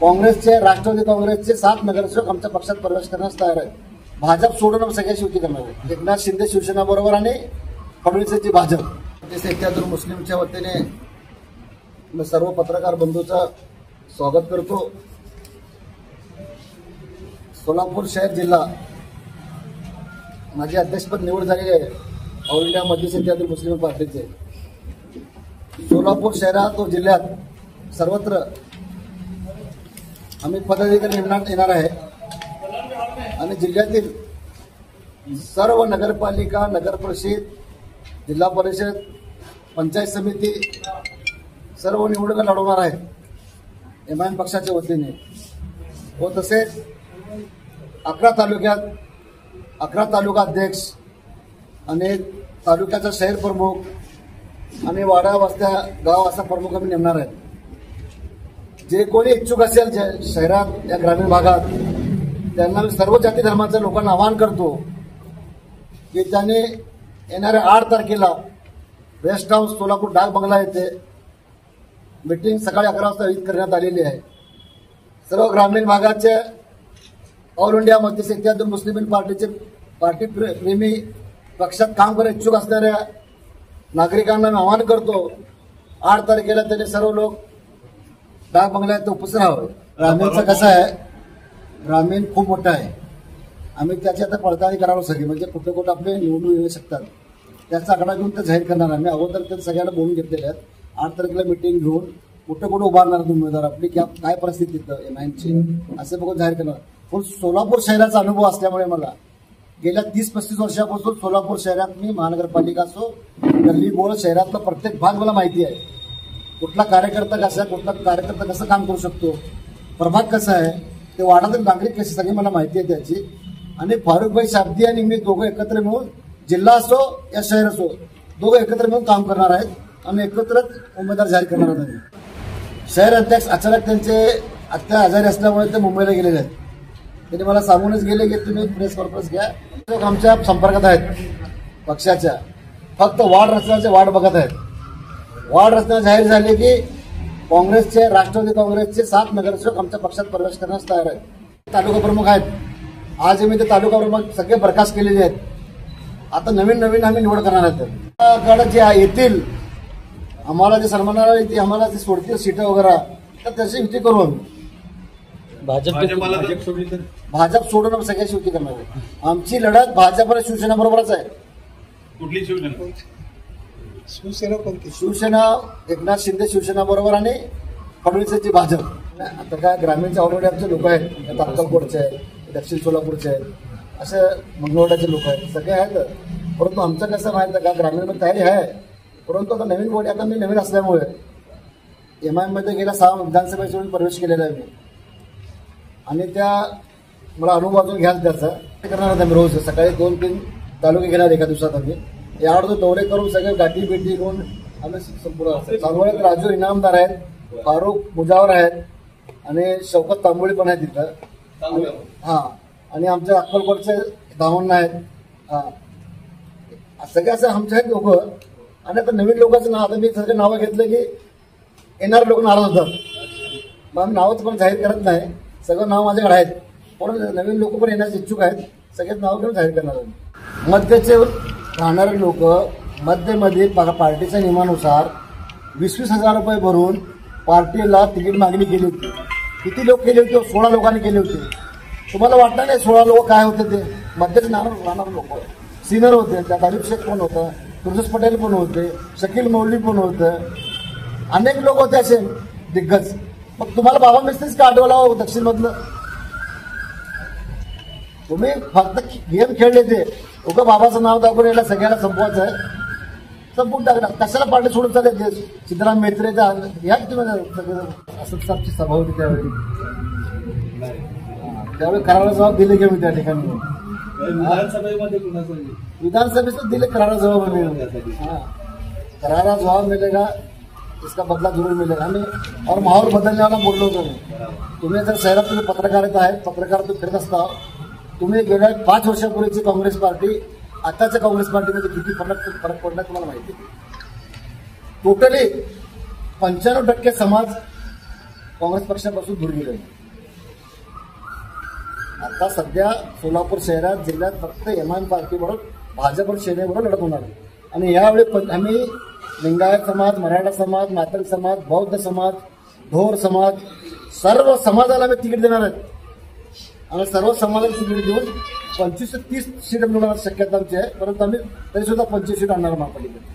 काँग्रेसचे, राष्ट्रवादी काँग्रेसचे 7 नगरसेवक आमच्या पक्षात प्रवेश करण्यास तयार आहेत. भाजप सोडून सगळ्या युती करणार आहे. एकनाथ शिंदे शिवसेना बरोबर आणि फडणवीसची भाजप. इत्यादूर मुस्लिमच्या वतीने मी सर्व पत्रकार बंधूचं स्वागत करतो. सोलापूर शहर जिल्हा माझी अध्यक्षपद निवड झालेली आहे ऑल इंडिया मजलिस इत्यादूर मुस्लिम पार्टीचे. सोलापूर शहरात व जिल्ह्यात सर्वत्र आम्ही पदाधिकारी नेमण्यात येणार आहे आणि जिल्ह्यातील सर्व नगरपालिका, नगर परिषद, जिल्हा परिषद, पंचायत समिती सर्व निवडणुका लढवणार आहेत एमआयएम पक्षाच्या वतीने. व तसेच 11 तालुक्यात 11 तालुका अध्यक्ष आणि तालुक्याचा शहर प्रमुख आणि वाडा वस्त्या गाव असा प्रमुख आम्ही नेमणार आहे. जे कोणी इच्छुक असेल शहरात या ग्रामीण भागात त्यांना मी सर्व जाती धर्माच्या लोकांना आवाहन करतो की त्यांनी येणाऱ्या 8 तारखेला रेस्ट हाऊस सोलापूर डाक बंगला येथे मीटिंग सकाळी 11 वाजता आयोजित करण्यात आलेली आहे. सर्व ग्रामीण भागाचे ऑल इंडिया मजलिस इत्यादूर मुस्लिम पार्टीचे पार्टी प्रेमी पक्षात काम करायला इच्छुक असणाऱ्या नागरिकांना मी आवाहन करतो 8 तारखेला त्यांनी सर्व लोक डाक बंगल्यात उपस्थित राहावे. ग्रामीणचं कसं आहे, ग्रामीण खूप मोठं आहे. आम्ही त्याची आता पडताळणी करावं सगळी, म्हणजे कुठे कुठे आपले निवडून येऊ शकतात त्याचा आकडा घेऊन ते जाहीर करणार. आम्ही अगोदर ते सगळ्यांना बोलून घेतलेले आहेत. 8 तारखेला मिटिंग घेऊन कुठे कुठे उभारणार उमेदवार, आपली काय परिस्थिती एमआयएमची असे बघून जाहीर करणार. पण सोलापूर शहराचा अनुभव असल्यामुळे मला गेल्या 30-35 वर्षापासून सोलापूर शहरात मी महानगरपालिका असो, गल्ली बोळ शहरातला प्रत्येक भाग मला माहिती आहे. कुठला कार्यकर्ता कसा, कुठला कार्यकर्ता कसं काम करू शकतो, प्रभाग कसा आहे, ते वाडातील नागरिक कसे, सगळी मला माहिती आहे त्याची. आणि फारुखभाई शाब्दी आणि मी दोघं एकत्र मिळून जिल्हा असो या शहर असो दोघं एकत्र मिळून काम करणार आहेत आणि एकत्रच उमेदवार जाहीर करणार आहेत. शहर अध्यक्ष अचानक त्यांचे आत्ता आजारी असल्यामुळे ते मुंबईला गेलेले आहेत. त्यांनी मला सांगूनच गेले की तुम्ही प्रेस कॉन्फरन्स घ्या. लोक आमच्या संपर्कात आहेत पक्षाच्या, फक्त वार्ड रचण्याचे वाट बघत आहेत. वार्ड रचना जाहीर झाली की काँग्रेसचे, राष्ट्रवादी काँग्रेसचे 7 नगरसेवक आमच्या पक्षात प्रवेश करण्यास तयार आहेत. तालुका प्रमुख आहेत. आज मी ते तालुका प्रमुख सगळे बरखास्त केलेले आहेत. आता नवीन आम्ही निवड करणार आहेत. जे येतील आम्हाला जे सन्मानाला येते, आम्हाला जे सोडतील सीटं वगैरे, तर त्याची युती करू आम्ही. भाजप सोडून सगळ्याची युती करणार आहे. आमची लढत भाजप आणि शिवसेना बरोबरच आहे. कुठली शिवसेना? शिवसेना एकनाथ शिंदे शिवसेना बरोबर आणि फडणवीसची भाजप. आता काय ग्रामीणचे ऑलरेडी आमचे लोक आहेत, अक्कलकोटचे आहेत, दक्षिण सोलापूरचे आहेत, असे मंगळवाड्याचे लोक आहेत, सगळे आहेत. परंतु आमचं कसं माहिती का, ग्रामीणमध्ये तयारी आहे. परंतु आता नवीन बॉडी, आता मी नवीन असल्यामुळे एमआयएममध्ये गेल्या 6 विधानसभेच्या प्रवेश केलेला आहे मी. आणि त्या मला अनुभव अजून घ्याल त्याचा करणार आहोत. आम्ही रोज सकाळी 2-3 तालुके घेणार एका दिवसात. आम्ही यावर दौरे करून सगळे गाठी भेटी करून आम्ही संपूर्ण चांगले. राजू इनामदार आहेत, फारुख मुजावर आहेत आणि शौकत तांबोळी पण आहेत तिथं. हा, आणि आमच्या अक्कलकोटचे धावण आहेत. हा, सगळे असं आमचे आहेत लोक. आणि आता नवीन लोकांचं नाव, आता मी सगळे नावं घेतलं की येणारे लोक नाराज होतात. मग आम्ही नावच पण जाहीर करत नाही. सगळं नाव माझ्याकडे आहेत, पण नवीन लोक पण येण्याचे इच्छुक आहेत. सगळ्यात नाव घेऊन जाहीर करणार आहे. मध्यचे राहणारे लोक मध्यमध्ये पार्टीच्या नियमानुसार 20-20 हजार रुपये भरून पार्टीला तिकीट मागणी केली होती. किती लोक केले होते? 16 लोकांनी केले होते. तुम्हाला वाटलं नाही 16 लोक काय होते? ते मध्येच राहणारे लोक सिनियर होते. त्यात आरिफ शेख पण होता, तुळजास पटेल पण होते, शकील मौली पण होतं, अनेक लोक होते असे दिग्गज. मग तुम्हाला बाबा मिस्त्रीच का आठवला दक्षिण मधलं? तुम्ही फक्त गेम खेळले ते उगा बाबाचं नाव दाखवून याला सगळ्यांना संपवायचं आहे. संपून टाकणार. कशाला पार्टी सोडून चालले? सिद्धराम मेत्रेचा या असंच आमची सभा होती त्यावेळी. त्यावेळी करारा जबाब दिले की मी त्या ठिकाणी विधानसभेचं दिले करारा जबाब मिळेल. करारा जबाब मिळेगा, इसका बदला जरूर मिळेल. आम्ही और माहोल बदलण्याला बोललो होतो. तुम्ही जर शहरात तुम्ही पत्रकारिता आहेत, पत्रकार तुम्ही फिरत असता, तुम्ही गेल्या 5 वर्षापूर्वीची काँग्रेस पार्टी आताच्या काँग्रेस पार्टीमध्ये किती फरक पडला तुम्हाला माहिती. टोटली 95% समाज काँग्रेस पक्षापासून दूर गेलेलो. आता सध्या सोलापूर शहरात जिल्ह्यात फक्त एमआयएम पार्टीबरोबर भाजप सेनेबरोबर लढत होणार आहे. आणि यावेळी आम्ही लिंगायत समाज, मराठा समाज, मातंग समाज, बौद्ध समाज, ढोर समाज, सर्व समाजाला आम्ही तिकीट देणार आहेत. आणि सर्व समाजाला तिकीट देऊन 25 ते 30 सीट मिळवण्याची शक्यता आमची आहे. परंतु आम्ही तरी सुद्धा 25 सीट आणणार महापालिकेत.